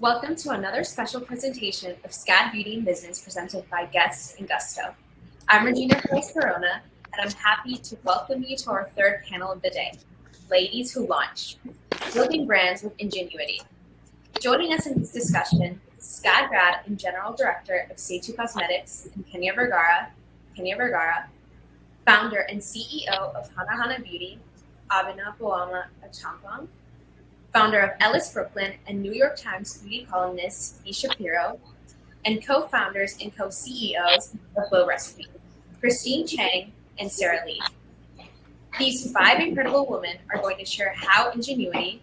Welcome to another special presentation of SCAD Beauty and Business presented by Guests and Gusto. I'm Regina Corona, and I'm happy to welcome you to our third panel of the day, Ladies Who Launch, Building Brands with Ingenuity. Joining us in this discussion is SCAD grad and General Director of SEYTÚ Cosmetics and Kenya Vergara, founder and CEO of Hanahana Beauty, Abena Boamah-Acheampong, founder of Ellis Brooklyn and New York Times beauty columnist B. Shapiro, and co-founders and co-CEOs of Glow Recipe, Chang and Sarah Lee. These five incredible women are going to share how ingenuity,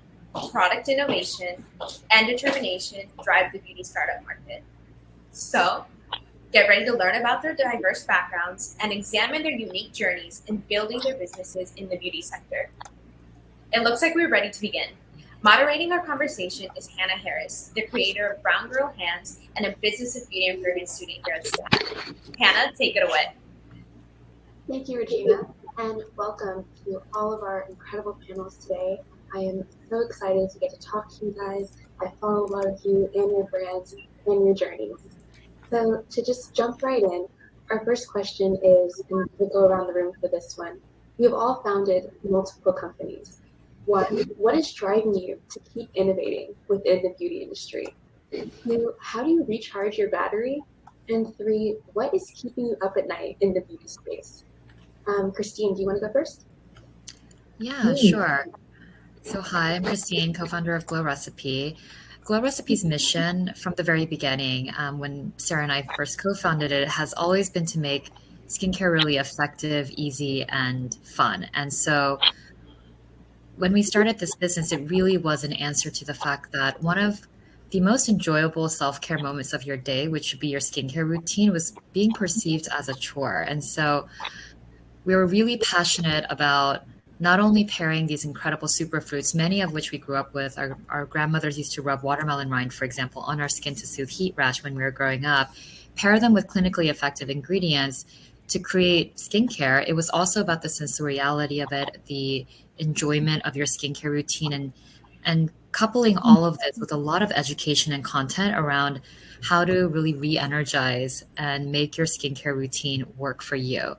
product innovation, and determination drive the beauty startup market. So, get ready to learn about their diverse backgrounds and examine their unique journeys in building their businesses in the beauty sector. It looks like we're ready to begin. Moderating our conversation is Hannah Harris, the creator of Brown Girl Hands and a business of beauty improvement student here at SCAD. Hannah, take it away. Thank you, Regina, and welcome to all of our incredible panels today. I am so excited to get to talk to you guys. I follow a lot of you and your brands and your journeys. So to just jump right in, our first question is, and we'll go around the room for this one. You've all founded multiple companies. One, what is driving you to keep innovating within the beauty industry? Two, how do you recharge your battery? And three, what is keeping you up at night in the beauty space? Christine, do you want to go first? Yeah, sure. So hi, I'm Christine, co-founder of Glow Recipe. Glow Recipe's mission from the very beginning, when Sarah and I first co-founded it, has always been to make skincare really effective, easy, and fun. And so when we started this business, it really was an answer to the fact that one of the most enjoyable self-care moments of your day, which should be your skincare routine, was being perceived as a chore. And so we were really passionate about not only pairing these incredible superfruits, many of which we grew up with. Our grandmothers used to rub watermelon rind, for example, on our skin to soothe heat rash when we were growing up, pair them with clinically effective ingredients to create skincare. It was also about the sensoriality of it, the enjoyment of your skincare routine, and coupling all of this with a lot of education and content around how to really re-energize and make your skincare routine work for you.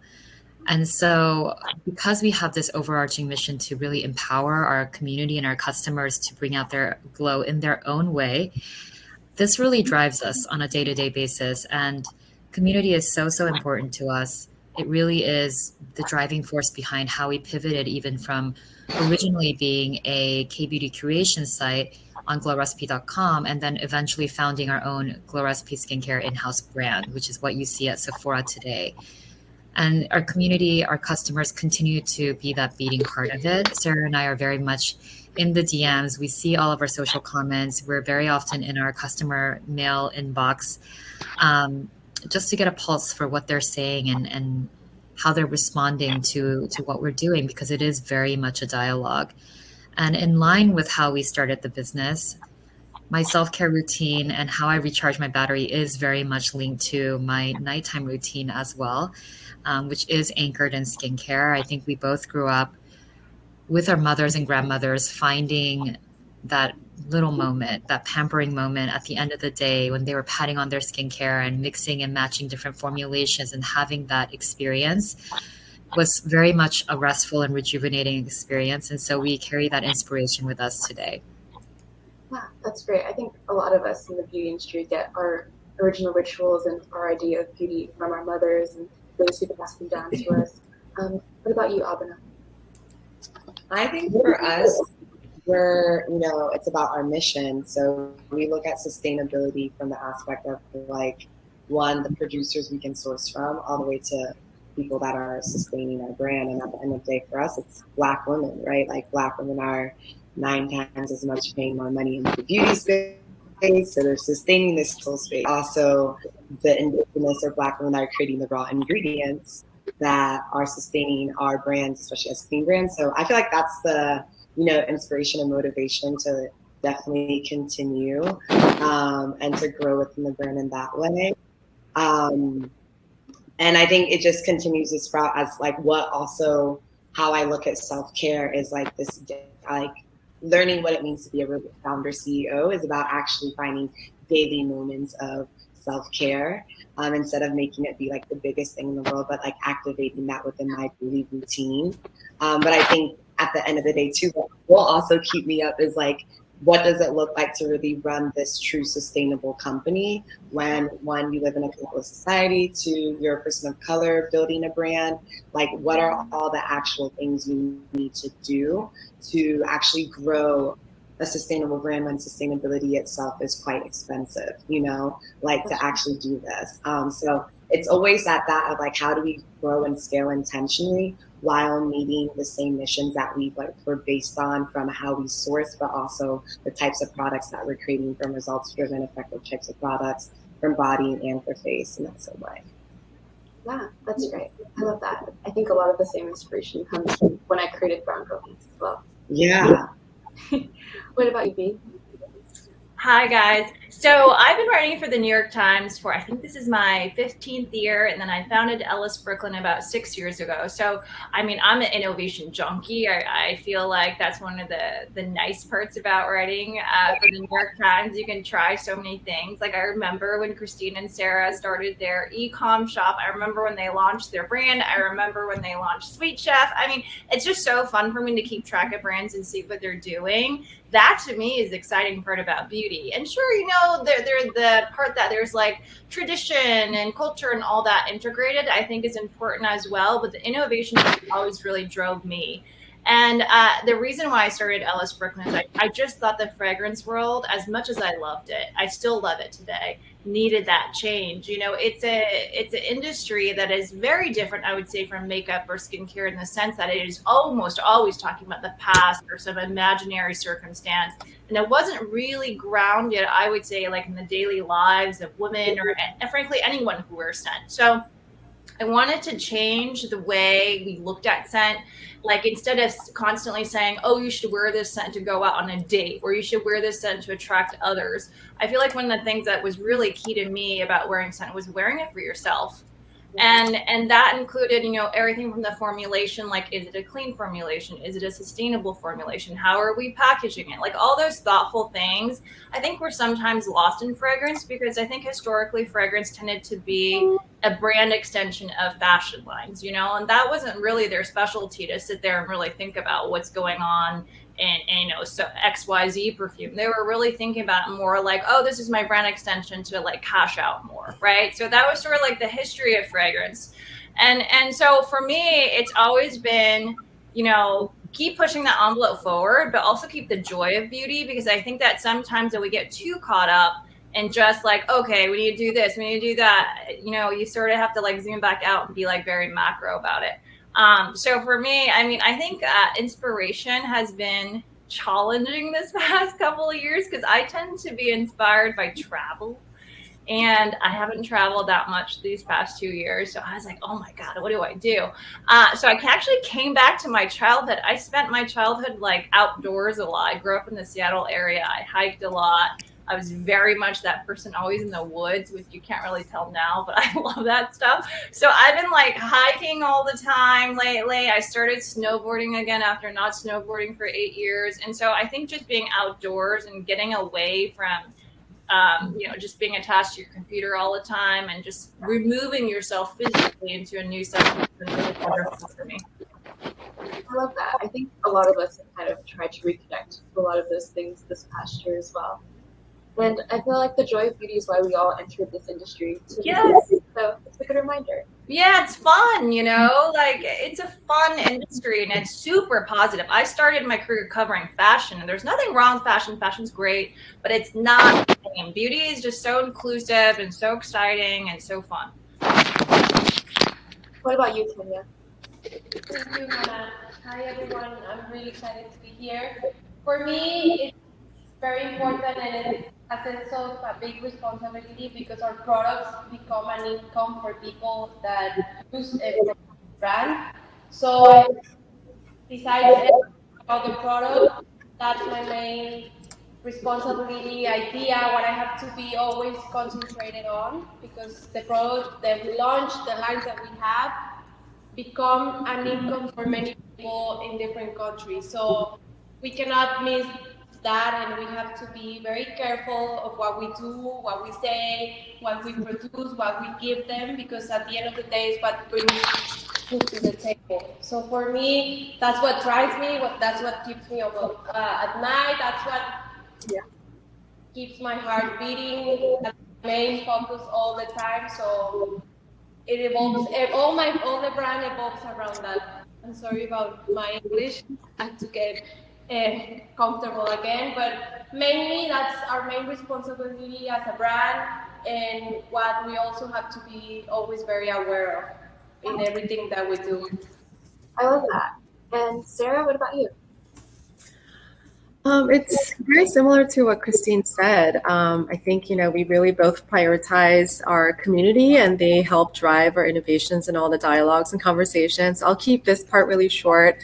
And so because we have this overarching mission to really empower our community and our customers to bring out their glow in their own way, this really drives us on a day-to-day basis. And community is so important to us. It really is the driving force behind how we pivoted even from originally being a K-beauty curation site on glowrecipe.com and then eventually founding our own Glow Recipe skincare in-house brand, which is what you see at Sephora today. And our community, our customers continue to be that beating heart of it. Sarah and I are very much in the DMs. We see all of our social comments. We're very often in our customer mail inbox just to get a pulse for what they're saying and how they're responding to what we're doing, because it is very much a dialogue. And in line with how we started the business, my self-care routine and how I recharge my battery is very much linked to my nighttime routine as well, which is anchored in skincare. I think we both grew up with our mothers and grandmothers finding that little moment, that pampering moment at the end of the day when they were patting on their skincare and mixing and matching different formulations, and having that experience was very much a restful and rejuvenating experience. And so we carry that inspiration with us today. Yeah, that's great. I think a lot of us in the beauty industry get our original rituals and our idea of beauty from our mothers and those who pass them down to us. What about you, Abena? I think for us, it's about our mission. So we look at sustainability from the aspect of one, the producers we can source from, all the way to people that are sustaining our brand. And at the end of the day, for us, it's Black women, right? Like Black women are 9 times as much paying more money in the beauty space. So they're sustaining this whole space. Also, the indigenous or Black women that are creating the raw ingredients that are sustaining our brands, especially as clean brands. So I feel like that's the inspiration and motivation to definitely continue and to grow within the brand in that way. And I think it just continues to sprout as how I look at self-care is this learning what it means to be a founder CEO is about actually finding daily moments of self-care, instead of making it be like the biggest thing in the world, but like activating that within my daily routine. But I think at the end of the day too, what will also keep me up is like, what does it look like to really run this true sustainable company when, one, you live in a capitalist society, two, you're a person of color building a brand? Like, what are all the actual things you need to do to actually grow a sustainable brand when sustainability itself is quite expensive, you know, like to actually do this. So it's always at that of like, how do we grow and scale intentionally while meeting the same missions that we're based on, from how we source, but also the types of products that we're creating, from results-driven, effective types of products, from body and for face in that same way. Yeah, that's great. I love that. I think a lot of the same inspiration comes from when I created Brown Girl Pants as well. Yeah. What about you, B? Hi, guys. So I've been writing for the New York Times for, I think this is my 15th year, and then I founded Ellis Brooklyn about 6 years ago. So, I mean, I'm an innovation junkie. I feel like that's one of the nice parts about writing for the New York Times. You can try so many things. Like, I remember when Christine and Sarah started their e-com shop. I remember when they launched their brand. I remember when they launched Sweet Chef. I mean, it's just so fun for me to keep track of brands and see what they're doing. That to me is the exciting part about beauty. And sure, you know, there's the part that there's like tradition and culture and all that integrated, I think is important as well. But the innovation always really drove me. And the reason why I started Ellis Brooklyn is I just thought the fragrance world, as much as I loved it, I still love it today, needed that change. You know, it's an industry that is very different, I would say, from makeup or skincare, in the sense that it is almost always talking about the past or some imaginary circumstance, and it wasn't really grounded, I would say, like in the daily lives of women or frankly anyone who wears scent. So I wanted to change the way we looked at scent. Like, instead of constantly saying, oh, you should wear this scent to go out on a date, or you should wear this scent to attract others. I feel like one of the things that was really key to me about wearing scent was wearing it for yourself. And that included, you know, everything from the formulation, like, is it a clean formulation? Is it a sustainable formulation? How are we packaging it? Like, all those thoughtful things, I think, were sometimes lost in fragrance, because I think historically fragrance tended to be a brand extension of fashion lines, you know, and that wasn't really their specialty, to sit there and really think about what's going on and you know, so XYZ perfume. They were really thinking about it more like, oh, this is my brand extension to like cash out more, right? So that was sort of like the history of fragrance. And so for me, it's always been, you know, keep pushing that envelope forward, but also keep the joy of beauty, because I think that sometimes that we get too caught up and just like, okay, we need to do this, we need to do that. You know, you sort of have to like zoom back out and be like very macro about it. So for me, I mean, I think inspiration has been challenging this past couple of years, because I tend to be inspired by travel. And I haven't traveled that much these past 2 years. So I was like, oh my God, what do I do? So I actually came back to my childhood. I spent my childhood like outdoors a lot. I grew up in the Seattle area. I hiked a lot. I was very much that person always in the woods, which you can't really tell now, but I love that stuff. So I've been like hiking all the time lately. I started snowboarding again after not snowboarding for 8 years. And so I think just being outdoors and getting away from you know, just being attached to your computer all the time and just removing yourself physically into a new setting has been really wonderful for me. I love that. I think a lot of us have kind of tried to reconnect to a lot of those things this past year as well. And I feel like the joy of beauty is why we all entered this industry. Yes. So it's a good reminder. Yeah, it's fun, you know, like it's a fun industry and it's super positive. I started my career covering fashion, and there's nothing wrong with fashion. Fashion's great, but it's not the same. Beauty is just so inclusive and so exciting and so fun. What about you, Tanya? Thank you, Hannah. Hi, everyone. I'm really excited to be here. For me, it's very important, and it's a sense of a big responsibility, because our products become an income for people that use a brand. So I, besides everything about the product, that's my main responsibility, idea, what I have to be always concentrated on, because the product that we launch, the lines that we have, become an income for many people in different countries. So we cannot miss that, and we have to be very careful of what we do, what we say, what we produce, what we give them, because at the end of the day, it's what brings food to the table. So for me, that's what drives me. That's what keeps me up at night. That's what keeps my heart beating. That's my main focus all the time. So it evolves. All the brand evolves around that. I'm sorry about my English. I have to get comfortable again, but mainly that's our main responsibility as a brand, and what we also have to be always very aware of in everything that we do. I love that. And Sarah, what about you? It's very similar to what Christine said. I think, we really both prioritize our community, and they help drive our innovations and all the dialogues and conversations. I'll keep this part really short.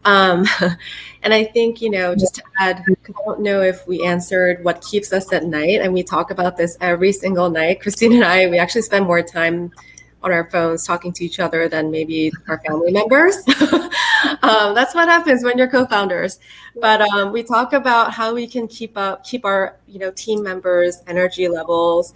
And I think, just to add, because I don't know if we answered what keeps us at night, and we talk about this every single night. Christine and I, we actually spend more time on our phones talking to each other than maybe our family members. That's what happens when you're co-founders. But we talk about how we can keep our team members' energy levels,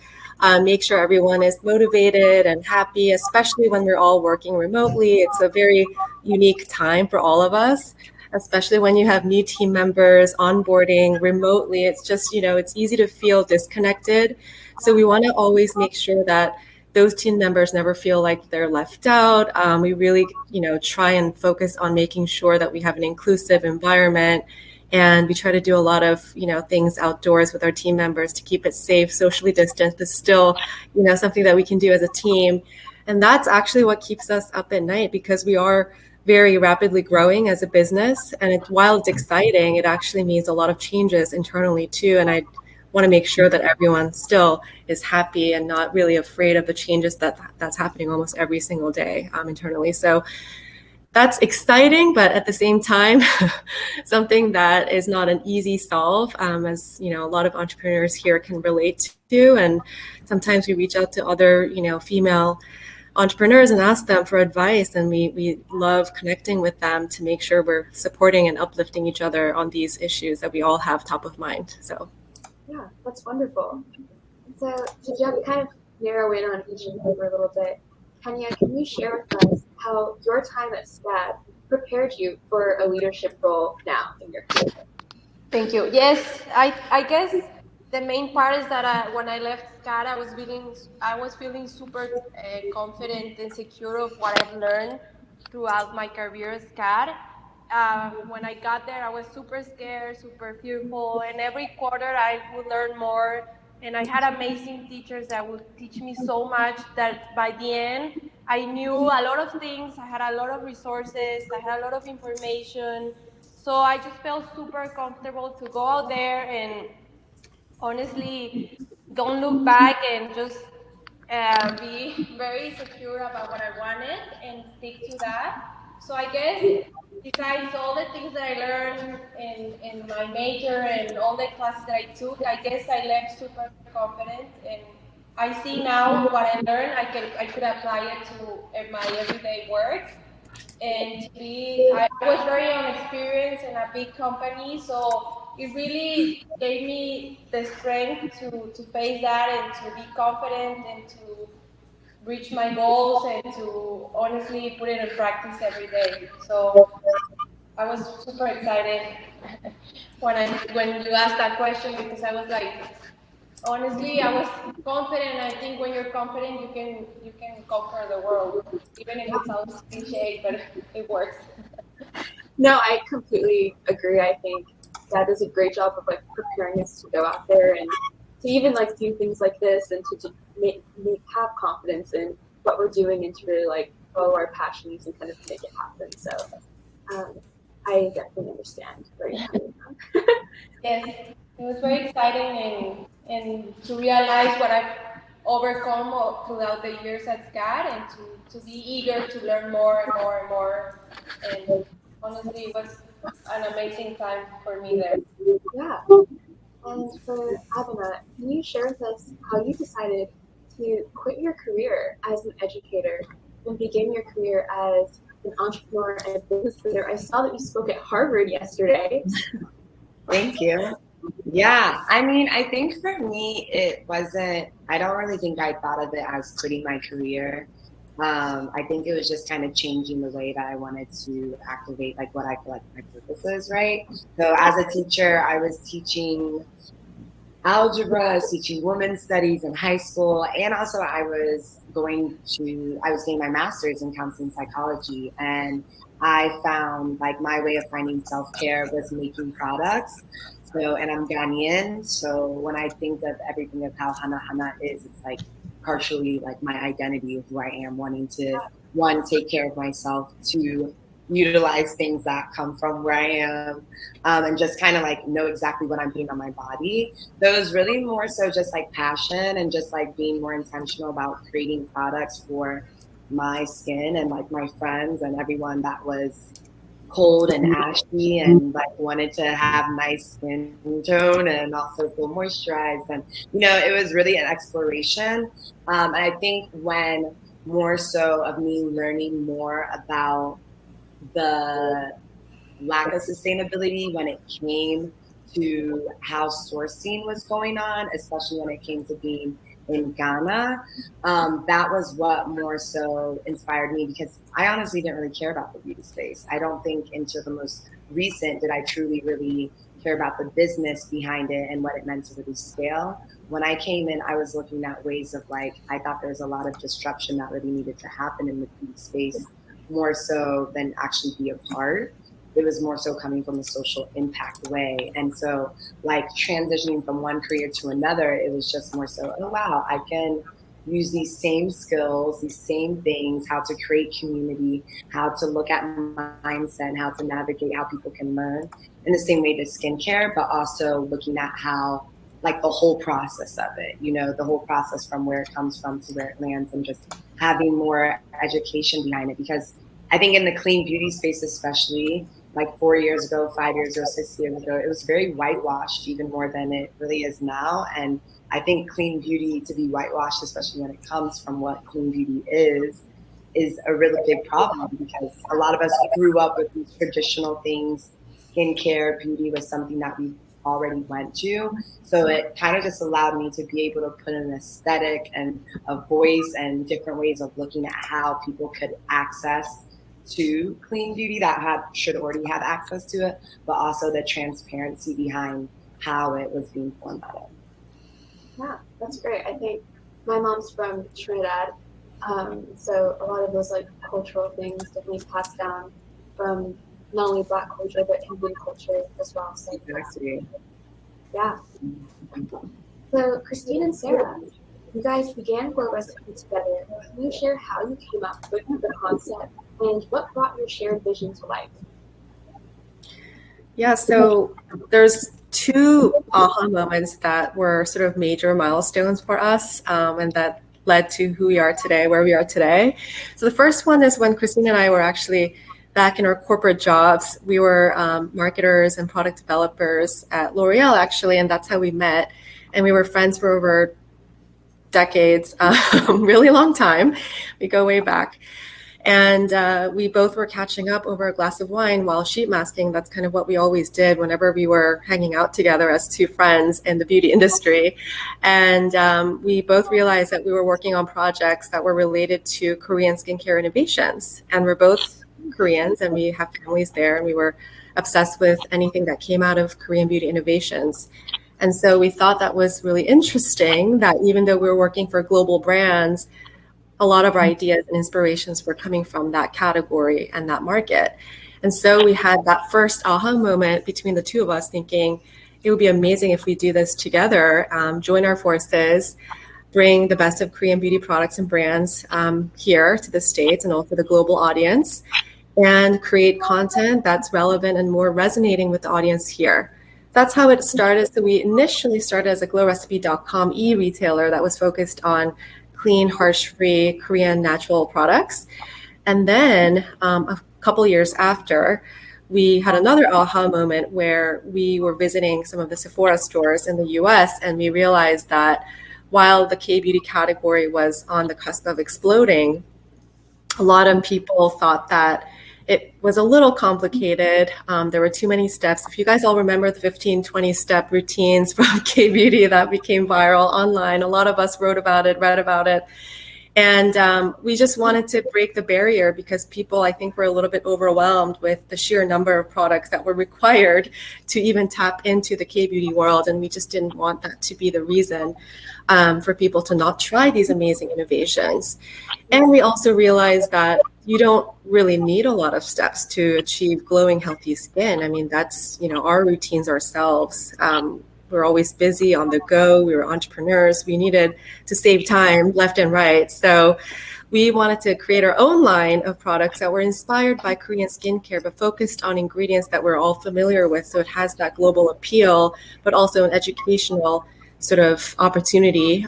make sure everyone is motivated and happy, especially when we're all working remotely. It's a very unique time for all of us, especially when you have new team members onboarding remotely. It's just, it's easy to feel disconnected. So we want to always make sure that those team members never feel like they're left out. We really, try and focus on making sure that we have an inclusive environment, and we try to do a lot of, things outdoors with our team members to keep it safe, socially distanced, but still, something that we can do as a team. And that's actually what keeps us up at night, because we are very rapidly growing as a business. And while it's exciting, it actually means a lot of changes internally too. And I want to make sure that everyone still is happy and not really afraid of the changes that's happening almost every single day internally. So that's exciting, but at the same time, something that is not an easy solve, as a lot of entrepreneurs here can relate to. And sometimes we reach out to other, female entrepreneurs and ask them for advice, and we love connecting with them to make sure we're supporting and uplifting each other on these issues that we all have top of mind. So. Yeah, that's wonderful. So to just kind of narrow in on each of you for a little bit, Kenya, can you share with us how your time at SCAD prepared you for a leadership role now in your career? Thank you. Yes, I guess the main part is that when I left SCAD, I was feeling super confident and secure of what I've learned throughout my career at SCAD. When I got there, I was super scared, super fearful, and every quarter I would learn more. And I had amazing teachers that would teach me so much that by the end, I knew a lot of things. I had a lot of resources. I had a lot of information. So I just felt super comfortable to go out there and honestly don't look back and just be very secure about what I wanted and stick to that. So I guess besides all the things that I learned in my major and all the classes that I took, I guess I left super confident, and I see now what I learned, I could apply it to my everyday work. And I was very inexperienced in a big company, so it really gave me the strength to face that and to be confident and to reach my goals and to honestly put it in practice every day. So I was super excited when you asked that question, because I was like, honestly, I was confident. I think when you're confident, you can conquer the world, even if it sounds cliche, but it works. No, I completely agree. I think that does a great job of preparing us to go out there and to even do things like this, and to have confidence in what we're doing, and to really follow our passions and kind of make it happen. So I definitely understand where you're coming from. Yes, it was very exciting, and to realize what I've overcome throughout the years at SCAD, and to be eager to learn more and more and more. And honestly, it was an amazing time for me there. Yeah. And for Abena, can you share with us how you decided to quit your career as an educator and begin your career as an entrepreneur and a business leader. I saw that you spoke at Harvard yesterday. Thank you. Yeah, I mean, I think for me, it wasn't, I don't really think I thought of it as quitting my career. I think it was just kind of changing the way that I wanted to activate like what I feel like my purpose is, right? So as a teacher, I was teaching algebra, I was teaching women's studies in high school, and also I was getting my master's in counseling psychology, and I found like my way of finding self-care was making products. So, and I'm Ghanaian, so when I think of everything of how Hanahana is, it's like partially like my identity of who I am, wanting to, one, take care of myself, two, utilize things that come from where I am, and just kind of like know exactly what I'm putting on my body. So it was really more so just like passion and just like being more intentional about creating products for my skin and like my friends and everyone that was cold and ashy and like wanted to have nice skin tone and also feel moisturized. And, it was really an exploration. And I think when more so of me learning more about the lack of sustainability when it came to how sourcing was going on, especially when it came to being in Ghana. That was what more so inspired me, because I honestly didn't really care about the beauty space. I don't think until the most recent did I truly really care about the business behind it and what it meant to really scale. When I came in, I was looking at ways of like, I thought there was a lot of disruption that really needed to happen in the beauty space, more so than actually be a part. It was more so coming from a social impact way. And so like transitioning from one career to another, it was just more so, oh wow, I can use these same skills, these same things, how to create community, how to look at mindset, how to navigate how people can learn in the same way to skincare, but also looking at how like the whole process of it, the whole process from where it comes from to where it lands, and just having more education behind it. Because I think in the clean beauty space, especially, like 4 years ago, 5 years ago, 6 years ago, it was very whitewashed, even more than it really is now. And I think clean beauty to be whitewashed, especially when it comes from what clean beauty is a really big problem, because a lot of us grew up with these traditional things. Skincare, beauty was something that we already went to. So it kind of just allowed me to be able to put an aesthetic and a voice and different ways of looking at how people could access to clean beauty that should already have access to it, but also the transparency behind how it was being formatted. Yeah, that's great. I think my mom's from Trinidad, so a lot of those like cultural things definitely passed down from not only Black culture but Indian culture as well. So Exactly. yeah. So Christine and Sarah, you guys began Glow Recipe together. Can you share how you came up with the concept and what brought your shared vision to life? Yeah, so there's two aha moments that were sort of major milestones for us, and that led to who we are today, where we are today. So the first one is when Christine and I were actually back in our corporate jobs. We were marketers and product developers at L'Oreal, actually, and that's how we met. And we were friends for over decades, really long time. We go way back. And we both were catching up over a glass of wine while sheet masking. That's kind of what we always did whenever we were hanging out together as two friends in the beauty industry. And we both realized that we were working on projects that were related to Korean skincare innovations. And we're both Koreans and we have families there. And we were obsessed with anything that came out of Korean beauty innovations. And so we thought that was really interesting, that even though we were working for global brands, a lot of our ideas and inspirations were coming from that category and that market. And so we had that first aha moment between the two of us, thinking it would be amazing if we do this together, join our forces, bring the best of Korean beauty products and brands here to the States and also the global audience, and create content that's relevant and more resonating with the audience here. That's how it started. So we initially started as a glowrecipe.com e-retailer that was focused on clean, harsh-free Korean natural products. And then a couple years after, we had another aha moment where we were visiting some of the Sephora stores in the US, and we realized that while the K-beauty category was on the cusp of exploding, a lot of people thought that it was a little complicated. There were too many steps. If you guys all remember the 15, 20-step routines from K-Beauty that became viral online, a lot of us wrote about it, read about it. And we just wanted to break the barrier because people, I think, were a little bit overwhelmed with the sheer number of products that were required to even tap into the K-Beauty world. And we just didn't want that to be the reason for people to not try these amazing innovations. And we also realized that you don't really need a lot of steps to achieve glowing, healthy skin. I mean, that's, our routines ourselves. We're always busy on the go. We were entrepreneurs. We needed to save time left and right. So we wanted to create our own line of products that were inspired by Korean skincare, but focused on ingredients that we're all familiar with. So it has that global appeal, but also an educational sort of opportunity.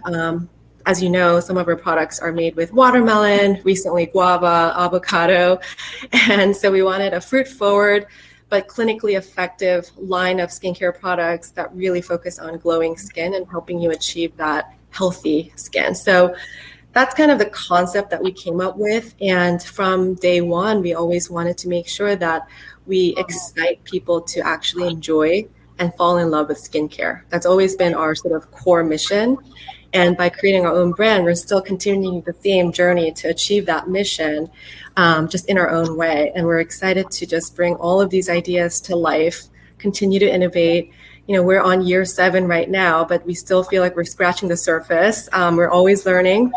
As you know, some of our products are made with watermelon, recently guava, avocado. And so we wanted a fruit-forward but clinically effective line of skincare products that really focus on glowing skin and helping you achieve that healthy skin. So that's kind of the concept that we came up with. And from day one, we always wanted to make sure that we excite people to actually enjoy and fall in love with skincare. That's always been our sort of core mission. And by creating our own brand, we're still continuing the same journey to achieve that mission, just in our own way. And we're excited to just bring all of these ideas to life, continue to innovate. We're on year 7 right now, but we still feel like we're scratching the surface. We're always learning.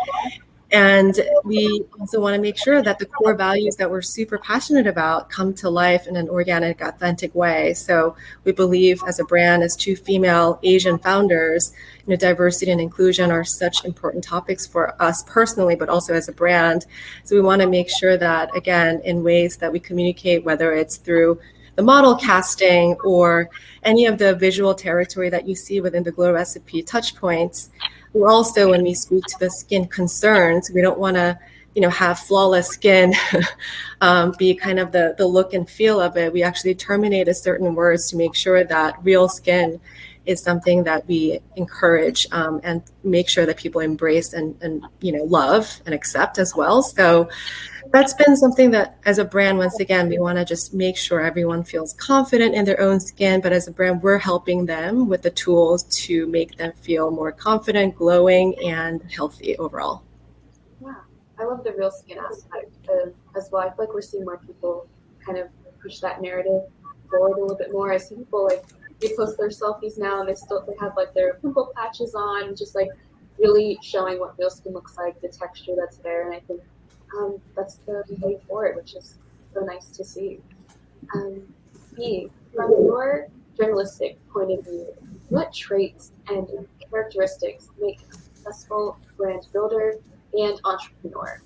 And we also want to make sure that the core values that we're super passionate about come to life in an organic, authentic way. So we believe as a brand, as 2 female Asian founders, diversity and inclusion are such important topics for us personally, but also as a brand. So we want to make sure that, again, in ways that we communicate, whether it's through the model casting or any of the visual territory that you see within the Glow Recipe touch points. We're also, when we speak to the skin concerns, we don't want to, have flawless skin be kind of the look and feel of it. We actually terminate certain words to make sure that real skin is something that we encourage and make sure that people embrace and love and accept as well. So that's been something that as a brand, once again, we want to just make sure everyone feels confident in their own skin. But as a brand, we're helping them with the tools to make them feel more confident, glowing, and healthy overall. Yeah, I love the real skin aspect as well. I feel like we're seeing more people kind of push that narrative forward a little bit more. I see people they post their selfies now and they have like their pimple patches on, just like really showing what real skin looks like, the texture that's there. And I think that's the way forward, which is so nice to see. B, from your journalistic point of view, what traits and characteristics make a successful brand builder and entrepreneur?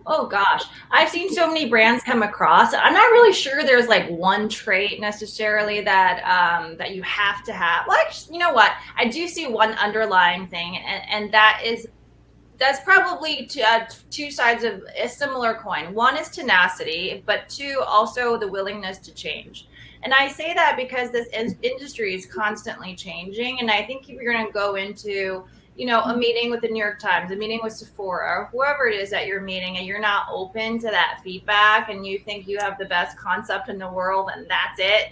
Oh gosh, I've seen so many brands come across. I'm not really sure there's like one trait necessarily that that you have to have. Well, actually, you know what? I do see one underlying thing, and that's probably two sides of a similar coin. One is tenacity, but 2, also the willingness to change. And I say that because this industry is constantly changing. And I think if you're going to go into, a meeting with the New York Times, a meeting with Sephora, or whoever it is that you're meeting, and you're not open to that feedback and you think you have the best concept in the world and that's it,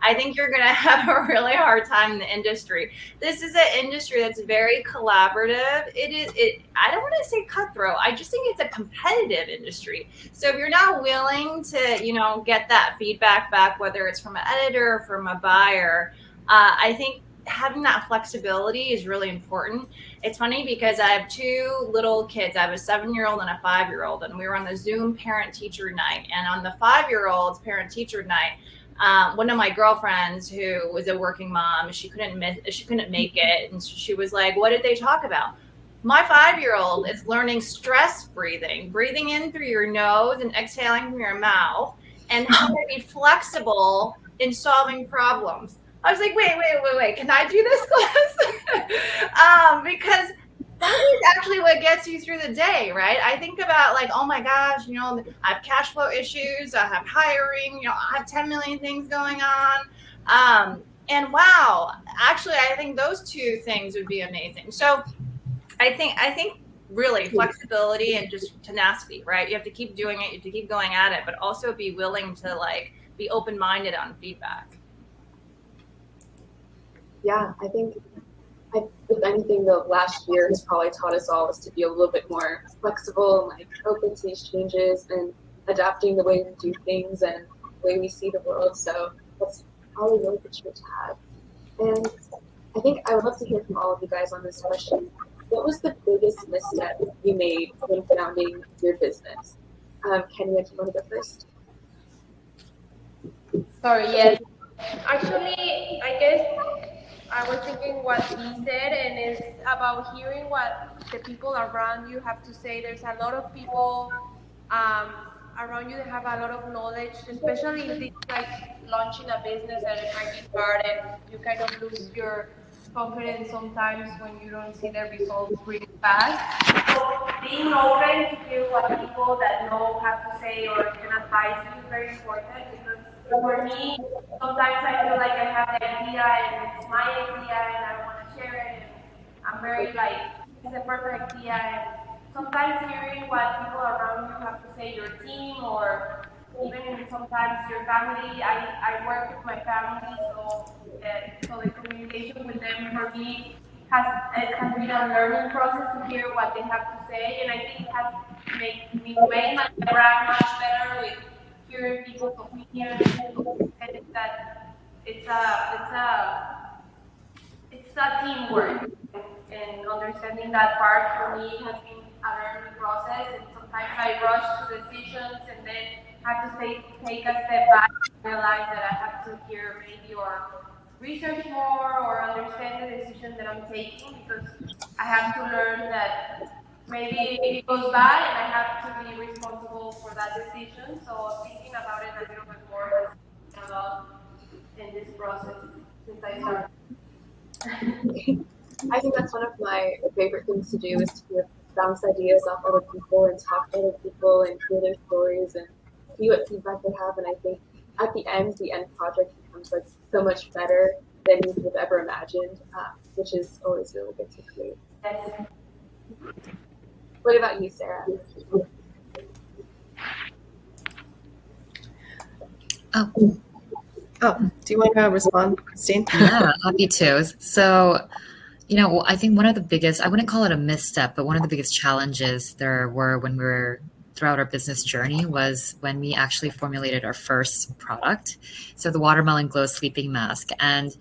I think you're going to have a really hard time in the industry. This is an industry that's very collaborative. I don't want to say cutthroat. I just think it's a competitive industry. So if you're not willing to, get that feedback back, whether it's from an editor or from a buyer, I think having that flexibility is really important. It's funny because I have 2 little kids. I have a 7-year-old and a 5-year-old, and we were on the Zoom parent-teacher night. And on the 5-year-old's parent-teacher night, one of my girlfriends who was a working mom, she couldn't make it, and she was like, "What did they talk about?" My 5-year-old is learning stress breathing in through your nose and exhaling from your mouth, and how to be flexible in solving problems. I was like, wait, can I do this class? Because that is actually what gets you through the day, right? I think about like, oh my gosh, I have cash flow issues, I have hiring, I have 10 million things going on. And wow, actually, I think those 2 things would be amazing. So I think really flexibility and just tenacity, right? You have to keep doing it, you have to keep going at it, but also be willing to like be open-minded on feedback. Yeah, I think if anything, the last year has probably taught us all is to be a little bit more flexible and like open to these changes and adapting the way we do things and the way we see the world. So that's probably really good trait to have. And I think I would love to hear from all of you guys on this question. What was the biggest misstep you made when founding your business? Kenya, do you want to go first? Sorry, yes. Actually, I guess I was thinking what he said, and it's about hearing what the people around you have to say. There's a lot of people around you that have a lot of knowledge, especially if it's like launching a business and it might be hard and you kind of lose your confidence sometimes when you don't see the results really fast. So being open to hear what people that know have to say or can advise you is very important, because for me, sometimes I feel like I have the idea and it's my idea and I want to share it, and I'm very like, it's a perfect idea. And sometimes hearing what people around you have to say, your team or even sometimes your family. I work with my family, so the communication with them for me has been a learning process to hear what they have to say, and I think it has made my brand much better with hearing people's opinions, and that it's a teamwork, and understanding that part for me has been a learning process, and sometimes I rush to decisions and then have to take a step back and realize that I have to hear maybe or research more or understand the decision that I'm taking, because I have to learn that maybe it goes bad and I have to be responsible for that decision. So thinking about it a little bit more has been a lot in this process since I started. I think that's one of my favorite things to do is to bounce ideas off other people and talk to other people and hear their stories and see what feedback they have. And I think at the end project becomes like so much better than you could have ever imagined, which is always really good to create. Yes. What about you, Sarah? Oh, do you want to respond, Christine? Yeah, happy to. So, I think one of the biggest, I wouldn't call it a misstep, but one of the biggest challenges there were when we were throughout our business journey was when we actually formulated our first product. So the Watermelon Glow Sleeping Mask. And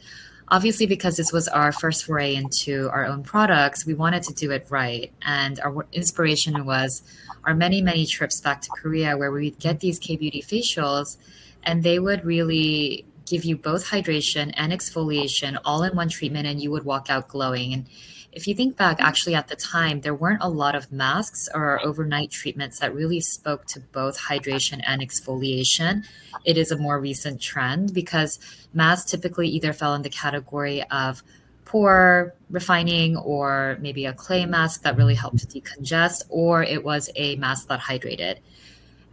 obviously, because this was our first foray into our own products, we wanted to do it right. And our inspiration was our many, many trips back to Korea where we'd get these K-beauty facials and they would really give you both hydration and exfoliation all in one treatment, and you would walk out glowing. And if you think back, actually at the time, there weren't a lot of masks or overnight treatments that really spoke to both hydration and exfoliation. It is a more recent trend because masks typically either fell in the category of pore refining or maybe a clay mask that really helped to decongest, or it was a mask that hydrated.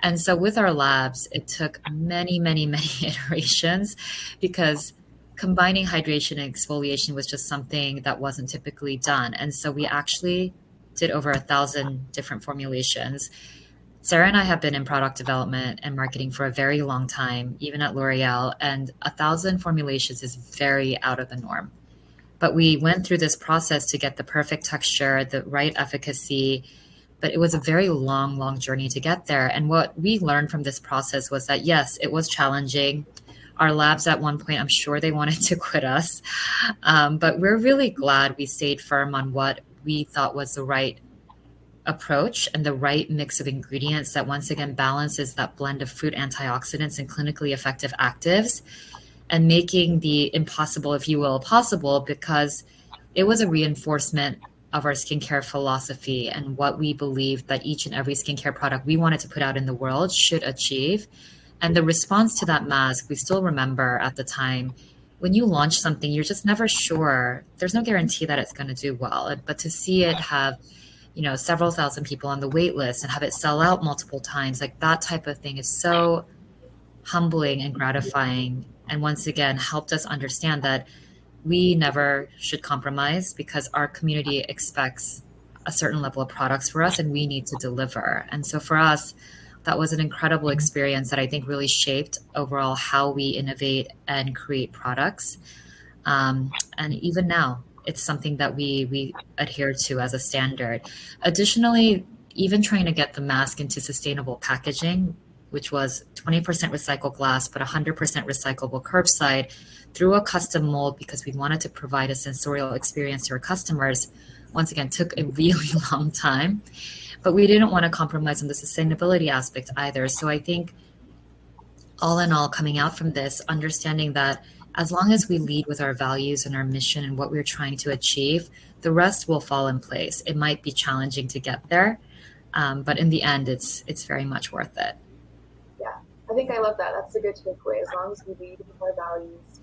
And so with our labs, it took many, many, many iterations because combining hydration and exfoliation was just something that wasn't typically done. And so we actually did over 1,000 different formulations. Sarah and I have been in product development and marketing for a very long time, even at L'Oreal, and 1,000 formulations is very out of the norm. But we went through this process to get the perfect texture, the right efficacy, but it was a very long, long journey to get there. And what we learned from this process was that, yes, it was challenging. Our labs at one point, I'm sure they wanted to quit us. But we're really glad we stayed firm on what we thought was the right approach and the right mix of ingredients that once again balances that blend of fruit antioxidants and clinically effective actives, and making the impossible, if you will, possible, because it was a reinforcement of our skincare philosophy and what we believe that each and every skincare product we wanted to put out in the world should achieve. And the response to that mask, we still remember at the time, when you launch something, you're just never sure. There's no guarantee that it's going to do well. But to see it have, several thousand people on the wait list and have it sell out multiple times, like that type of thing is so humbling and gratifying. And once again, helped us understand that we never should compromise because our community expects a certain level of products for us, and we need to deliver. And so for us, that was an incredible experience that I think really shaped overall how we innovate and create products. And even now, it's something that we adhere to as a standard. Additionally, even trying to get the mask into sustainable packaging, which was 20% recycled glass, but 100% recyclable curbside through a custom mold because we wanted to provide a sensorial experience to our customers, once again, took a really long time. But we didn't want to compromise on the sustainability aspect either. So I think all in all, coming out from this, understanding that as long as we lead with our values and our mission and what we're trying to achieve, the rest will fall in place. It might be challenging to get there, but in the end, it's very much worth it. Yeah, I think I love that. That's a good takeaway. As long as we lead with our values,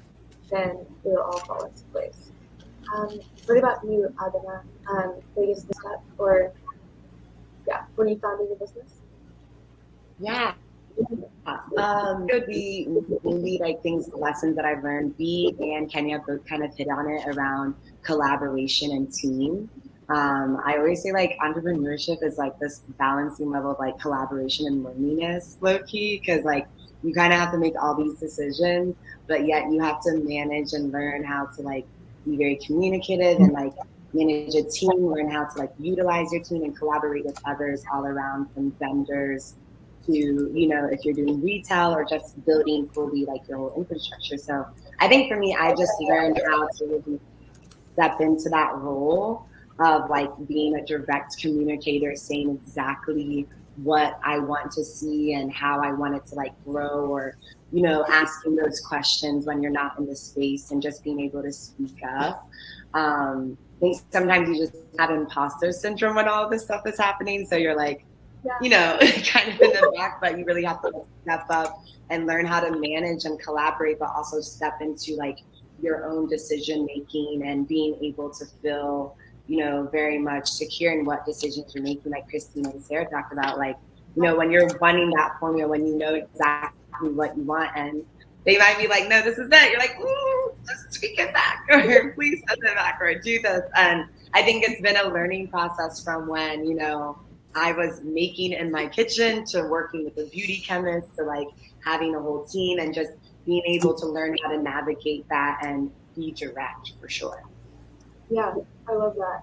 then it will all fall into place. What about you, Abena? Biggest misstep, or when you founded your business? Yeah. Could be maybe like lessons that I've learned. B and Kenya both kind of hit on it around collaboration and team. I always say like entrepreneurship is like this balancing level of like collaboration and loneliness, low key, because like you kind of have to make all these decisions, but yet you have to manage and learn how to like be very communicative and like manage a team, learn how to like utilize your team and collaborate with others all around, from vendors to, you know, if you're doing retail or just building fully like your whole infrastructure. So I think for me, I just learned how to really step into that role of like being a direct communicator, saying exactly what I want to see and how I want it to like grow, or, you know, asking those questions when you're not in the space and just being able to speak up. I think sometimes you just have imposter syndrome when all this stuff is happening. So you're like, you know, kind of in the back, but you really have to step up and learn how to manage and collaborate, but also step into like your own decision making and being able to feel, you know, very much secure in what decisions you're making, like Christine and Sarah talked about, like, you know, when you're wanting that formula, when you know exactly what you want, and they might be like, no, this is it. You're like, ooh, just tweak it back, or please send it back, or do this. And I think it's been a learning process from when, you know, I was making in my kitchen to working with a beauty chemist to like having a whole team and just being able to learn how to navigate that and be direct, for sure. Yeah, I love that.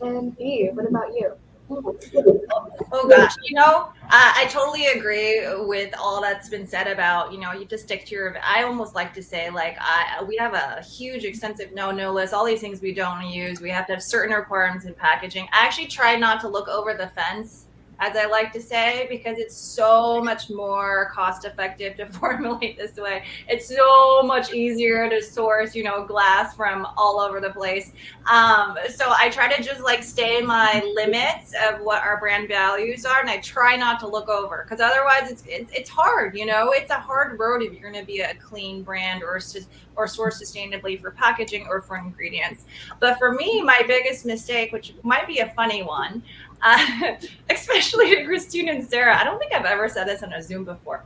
And B, what about you? Oh gosh, you know, I totally agree with all that's been said about, you know, you just stick to your, I almost like to say like, we have a huge extensive no list, all these things we don't use. We have to have certain requirements in packaging. I actually try not to look over the fence, as I like to say, because it's so much more cost effective to formulate this way. It's so much easier to source, you know, glass from all over the place. So I try to just like stay in my limits of what our brand values are, and I try not to look over, because otherwise it's hard, you know, it's a hard road if you're going to be a clean brand or source sustainably for packaging or for ingredients. But for me, my biggest mistake, which might be a funny one, especially to Christine and Sarah, I don't think I've ever said this on a Zoom before.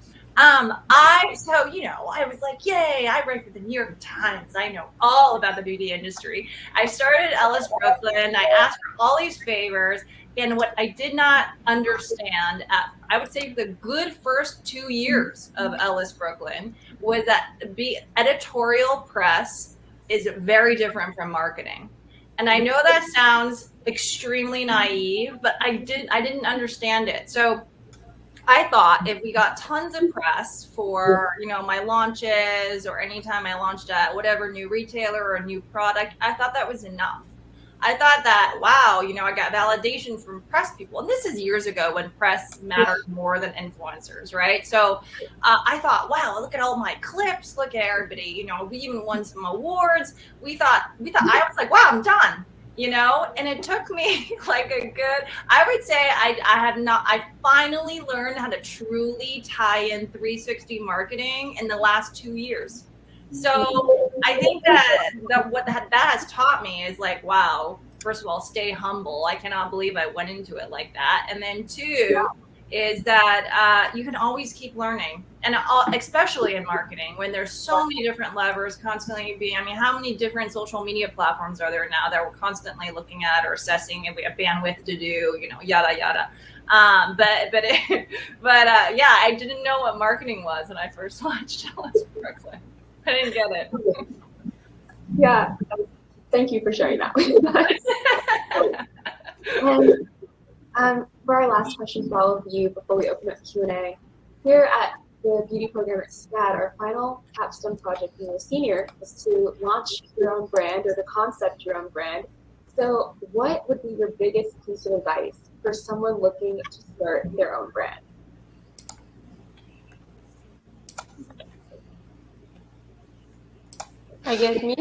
So, you know, I was like, yay, I write for the New York Times. I know all about the beauty industry. I started Ellis Brooklyn. I asked for all these favors. And what I did not understand, I would say the good first 2 years of Ellis Brooklyn, was that editorial press is very different from marketing. And I know that sounds extremely naive, but I didn't understand it. So I thought if we got tons of press for, you know, my launches or anytime I launched at whatever new retailer or a new product, I thought that was enough. I thought that, wow, you know, I got validation from press people. And this is years ago when press mattered more than influencers, right? So I thought, wow, look at all my clips. Look at everybody, you know, we even won some awards. I was like, wow, I'm done. You know, and it took me like I would say I finally learned how to truly tie in 360 marketing in the last 2 years. So I think that what that has taught me is like, wow, first of all, stay humble. I cannot believe I went into it like that. And then two, is that you can always keep learning, and especially in marketing when there's so many different levers constantly being. I mean, how many different social media platforms are there now that we're constantly looking at or assessing if we have bandwidth to do, yada yada. Yeah, I didn't know what marketing was when I first watched Ellis Brooklyn. I didn't get it. Yeah, thank you for sharing that with us. And for our last question for all of you before we open up Q&A, here at the beauty program at SCAD, our final capstone project being a senior is to launch your own brand or to concept your own brand. So what would be your biggest piece of advice for someone looking to start their own brand? I guess me.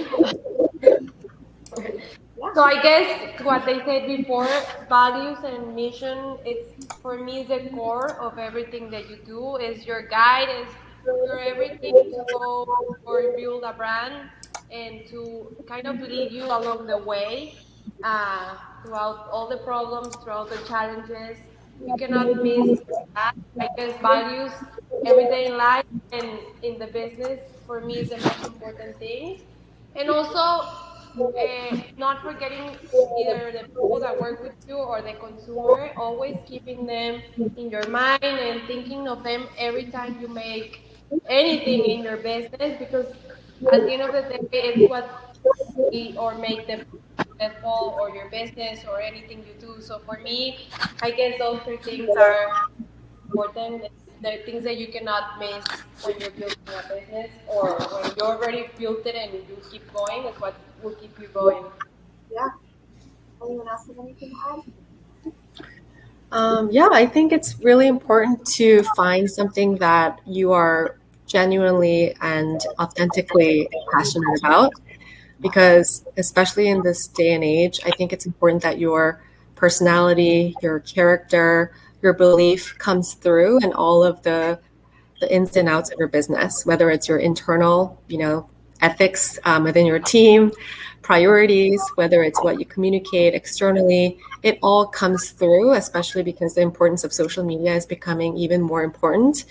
So I guess what they said before, values and mission, it's for me the core of everything that you do. Is your guide, is your everything to go or build a brand and to kind of lead you along the way throughout all the problems, throughout the challenges. You cannot miss that. I guess values every day in life and in the business for me is the most important thing. And also not forgetting either the people that work with you or the consumer, always keeping them in your mind and thinking of them every time you make anything in your business, because at the end of the day, it's what or make them successful or your business or anything you do. So for me, I guess those three things are important. The things that you cannot miss when you're building a business or when you already built it and you keep going is what will keep you going. Yeah. Anyone else have anything to add? Yeah, I think it's really important to find something that you are genuinely and authentically passionate about, because especially in this day and age, I think it's important that your personality, your character, your belief comes through in all of the ins and outs of your business, whether it's your internal, ethics within your team, priorities, whether it's what you communicate externally. It all comes through, especially because the importance of social media is becoming even more important.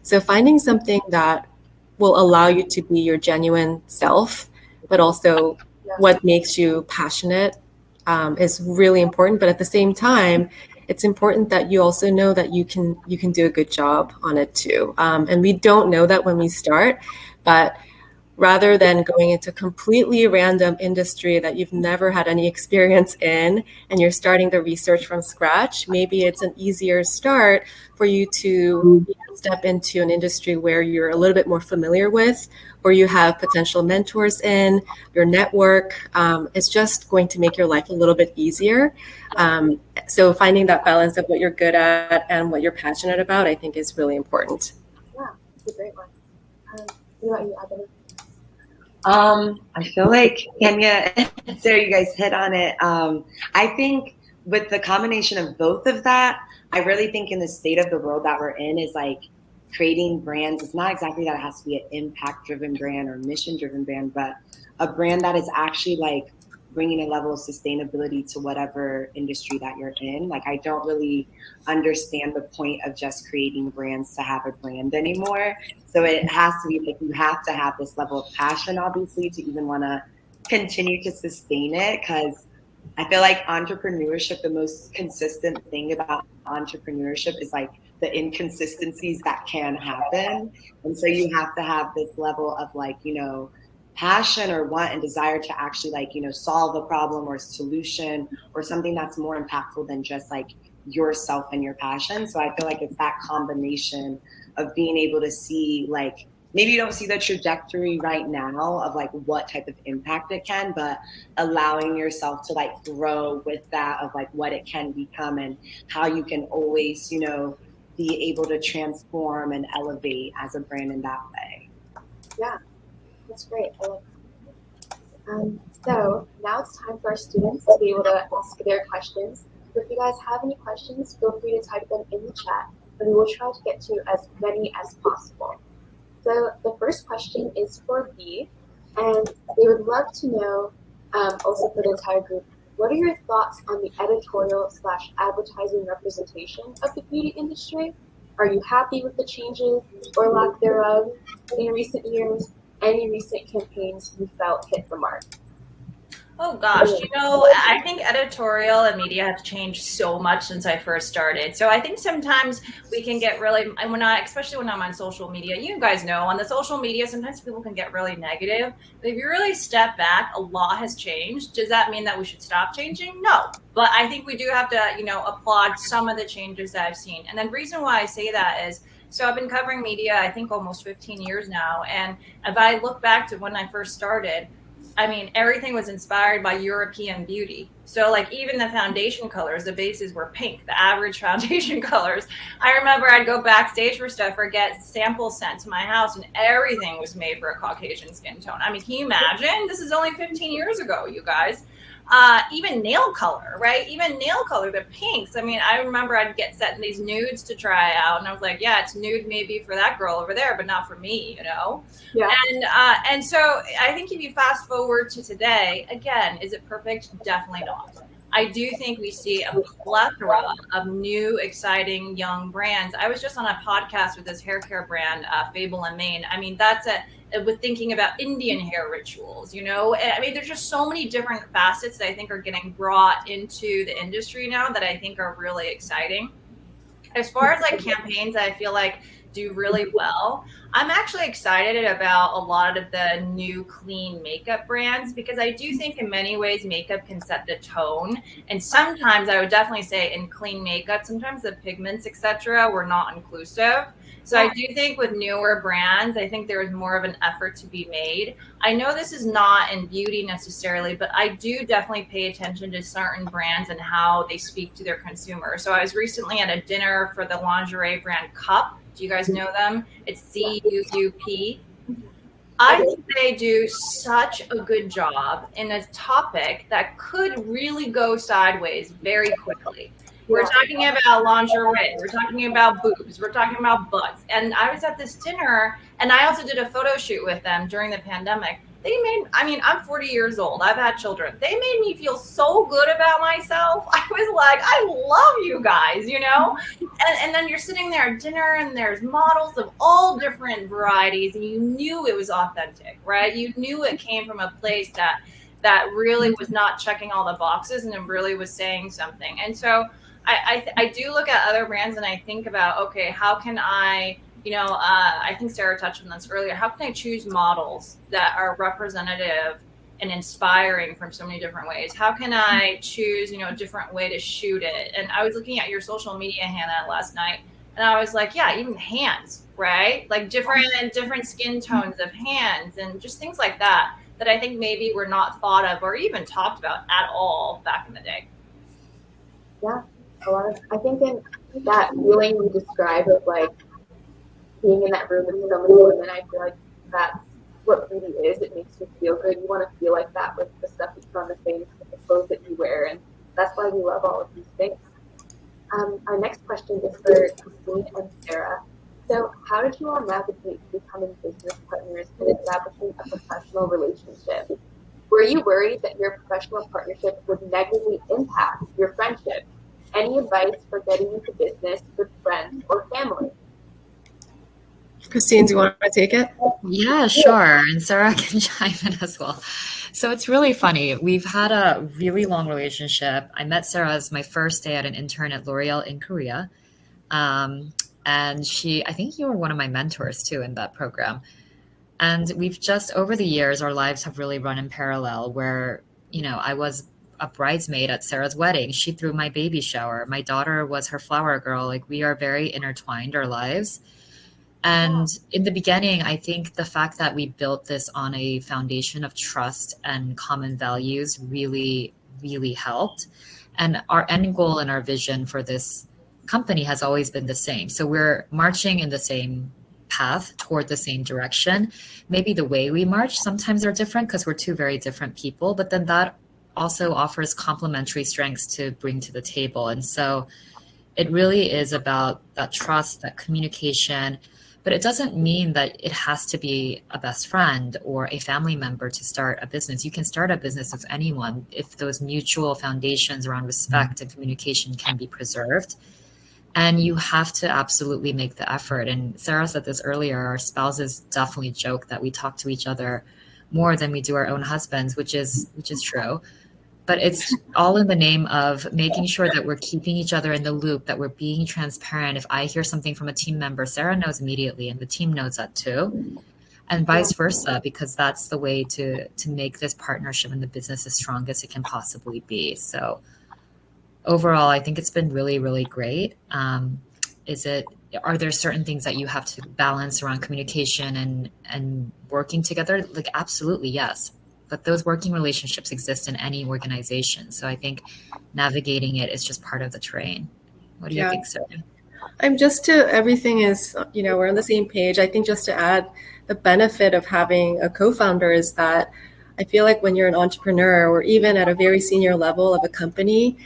So finding something that will allow you to be your genuine self, but also what makes you passionate is really important. But at the same time, it's important that you also know that you can do a good job on it too. And we don't know that when we start, but rather than going into completely random industry that you've never had any experience in and you're starting the research from scratch, maybe it's an easier start for you to step into an industry where you're a little bit more familiar with, or you have potential mentors in your network. It's just going to make your life a little bit easier. So finding that balance of what you're good at and what you're passionate about, I think is really important. Yeah, it's a great one. What about you, Abena? I feel like Kenya and Sarah, you guys hit on it. I think with the combination of both of that, I really think in the state of the world that we're in is like creating brands. It's not exactly that it has to be an impact-driven brand or mission-driven brand, but a brand that is actually like bringing a level of sustainability to whatever industry that you're in. Like, I don't really understand the point of just creating brands to have a brand anymore. So it has to be like you have to have this level of passion, obviously, to even want to continue to sustain it. Because I feel like entrepreneurship, the most consistent thing about entrepreneurship is like the inconsistencies that can happen. And so you have to have this level of like, passion or want and desire to actually like, solve a problem or solution or something that's more impactful than just like yourself and your passion. So I feel like it's that combination of being able to see like, maybe you don't see the trajectory right now of like what type of impact it can, but allowing yourself to like grow with that of like what it can become and how you can always, be able to transform and elevate as a brand in that way. Yeah, that's great. I love that. So now it's time for our students to be able to ask their questions. So if you guys have any questions, feel free to type them in the chat, and we will try to get to as many as possible. So the first question is for B, and they would love to know, also for the entire group, what are your thoughts on the editorial / advertising representation of the beauty industry? Are you happy with the changes or lack thereof in recent years? Any recent campaigns you felt hit the mark? Oh gosh, I think editorial and media have changed so much since I first started. So I think sometimes we can get really, and especially when I'm on social media, you guys know, on the social media, sometimes people can get really negative. But if you really step back, a lot has changed. Does that mean that we should stop changing? No. But I think we do have to, applaud some of the changes that I've seen. And the reason why I say that is, so I've been covering media, I think almost 15 years now. And if I look back to when I first started, I mean, everything was inspired by European beauty. So, like, even the foundation colors, the bases were pink, the average foundation colors. I remember I'd go backstage for stuff or get samples sent to my house, and everything was made for a Caucasian skin tone. I mean, can you imagine? This is only 15 years ago, you guys. Even nail color, right? Even nail color, the pinks. I mean, I remember I'd get sent these nudes to try out, and I was like, yeah, it's nude maybe for that girl over there, but not for me, Yeah. And so I think if you fast forward to today, again, is it perfect? Definitely not. I do think we see a plethora of new, exciting young brands. I was just on a podcast with this hair care brand, Fable and Mane. I mean, with thinking about Indian hair rituals, I mean, there's just so many different facets that I think are getting brought into the industry now that I think are really exciting. As far as like campaigns, I feel like do really well. I'm actually excited about a lot of the new clean makeup brands because I do think in many ways makeup can set the tone. And sometimes I would definitely say in clean makeup, sometimes the pigments, etc., were not inclusive. So I do think with newer brands, I think there is more of an effort to be made. I know this is not in beauty necessarily, but I do definitely pay attention to certain brands and how they speak to their consumers. So I was recently at a dinner for the lingerie brand Cup. Do you guys know them? It's CUUP. I think they do such a good job in a topic that could really go sideways very quickly. We're talking about lingerie. We're talking about boobs. We're talking about butts. And I was at this dinner, and I also did a photo shoot with them during the pandemic. I'm 40 years old. I've had children. They made me feel so good about myself. I was like, I love you guys, And then you're sitting there at dinner, and there's models of all different varieties, and you knew it was authentic, right? You knew it came from a place that really was not checking all the boxes, and it really was saying something. And so I do look at other brands and I think about, okay, how can I, I think Sarah touched on this earlier. How can I choose models that are representative and inspiring from so many different ways? How can I choose, a different way to shoot it? And I was looking at your social media, Hannah, last night, and I was like, yeah, even hands, right? Like different skin tones of hands and just things like that I think maybe were not thought of or even talked about at all back in the day. Yeah. I think in that feeling you described of like being in that room with so many women, I feel like that's what beauty is. It makes you feel good. You want to feel like that with the stuff you put on the face, with the clothes that you wear, and that's why we love all of these things. Our next question is for Christine and Sarah. So how did you all navigate becoming business partners and establishing a professional relationship? Were you worried that your professional partnership would negatively impact your friendship? Any advice for getting into business with friends or family? Christine, do you want to take it? Yeah, sure. And Sarah can chime in as well. So it's really funny. We've had a really long relationship. I met Sarah as my first day at an intern at L'Oreal in Korea. And I think you were one of my mentors too in that program. And we've just, over the years, our lives have really run in parallel where, I was a bridesmaid at Sarah's wedding. She threw my baby shower. My daughter was her flower girl. Like, we are very intertwined, our lives. And in the beginning, I think the fact that we built this on a foundation of trust and common values really, really helped. And our end goal and our vision for this company has always been the same. So we're marching in the same path toward the same direction. Maybe the way we march sometimes are different because we're two very different people, but then that also offers complementary strengths to bring to the table. And so it really is about that trust, that communication. But it doesn't mean that it has to be a best friend or a family member to start a business. You can start a business with anyone if those mutual foundations around respect and communication can be preserved. And you have to absolutely make the effort. And Sarah said this earlier, our spouses definitely joke that we talk to each other more than we do our own husbands, which is true. But it's all in the name of making sure that we're keeping each other in the loop, that we're being transparent. If I hear something from a team member, Sarah knows immediately, and the team knows that too, and vice versa, because that's the way to make this partnership and the business as strong as it can possibly be. So overall, I think it's been really, really great. Are there certain things that you have to balance around communication and working together? Like, absolutely, yes. But those working relationships exist in any organization. So I think navigating it is just part of the terrain. What do you think, Sarah? Everything is, we're on the same page. I think just to add, the benefit of having a co-founder is that I feel like when you're an entrepreneur or even at a very senior level of a company,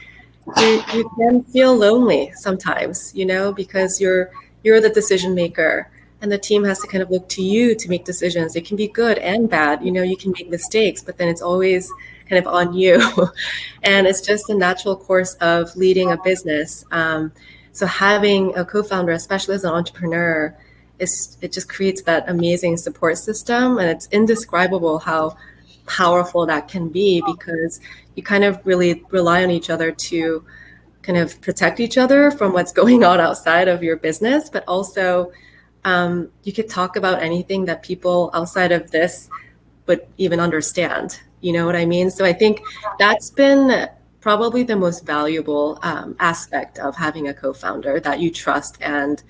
you can feel lonely sometimes, because you're the decision maker. And the team has to kind of look to you to make decisions. It can be good and bad. You can make mistakes, but then it's always kind of on you. And it's just a natural course of leading a business. So having a co-founder, especially as an entrepreneur, it just creates that amazing support system. And it's indescribable how powerful that can be, because you kind of really rely on each other to kind of protect each other from what's going on outside of your business, but also you could talk about anything that people outside of this would even understand. You know what I mean? So I think that's been probably the most valuable aspect of having a co-founder that you trust and,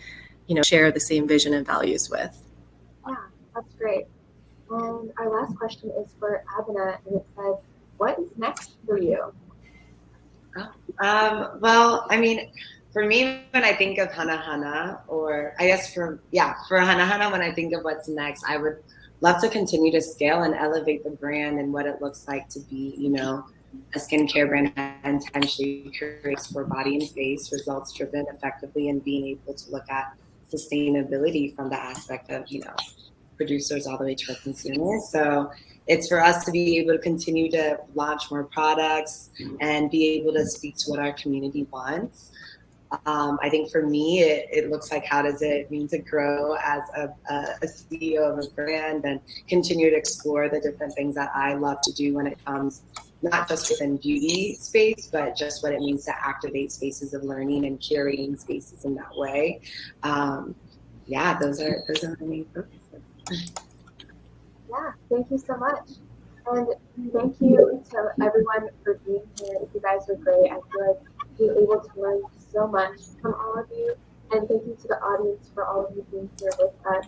share the same vision and values with. Yeah, that's great. And our last question is for Abena, and it says, what is next for you? Well, I mean, for me, when I think of Hanahana, or I guess for Hanahana, when I think of what's next, I would love to continue to scale and elevate the brand and what it looks like to be, a skincare brand that intentionally curates for body and face, results driven effectively, and being able to look at sustainability from the aspect of, producers all the way to our consumers. So it's for us to be able to continue to launch more products and be able to speak to what our community wants. I think for me, it looks like, how does it mean to grow as a CEO of a brand and continue to explore the different things that I love to do when it comes not just within beauty space, but just what it means to activate spaces of learning and curating spaces in that way. Those are my main focuses. Yeah, thank you so much. And thank you to everyone for being here. You guys were great. I feel like we were able to learn so much from all of you. And thank you to the audience for all of you being here with us.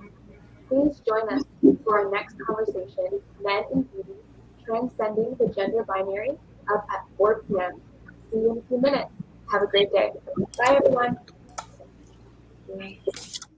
Please join us for our next conversation, Men in Beauty, Transcending the Gender Binary, up at 4 p.m. See you in a few minutes. Have a great day. Bye, everyone.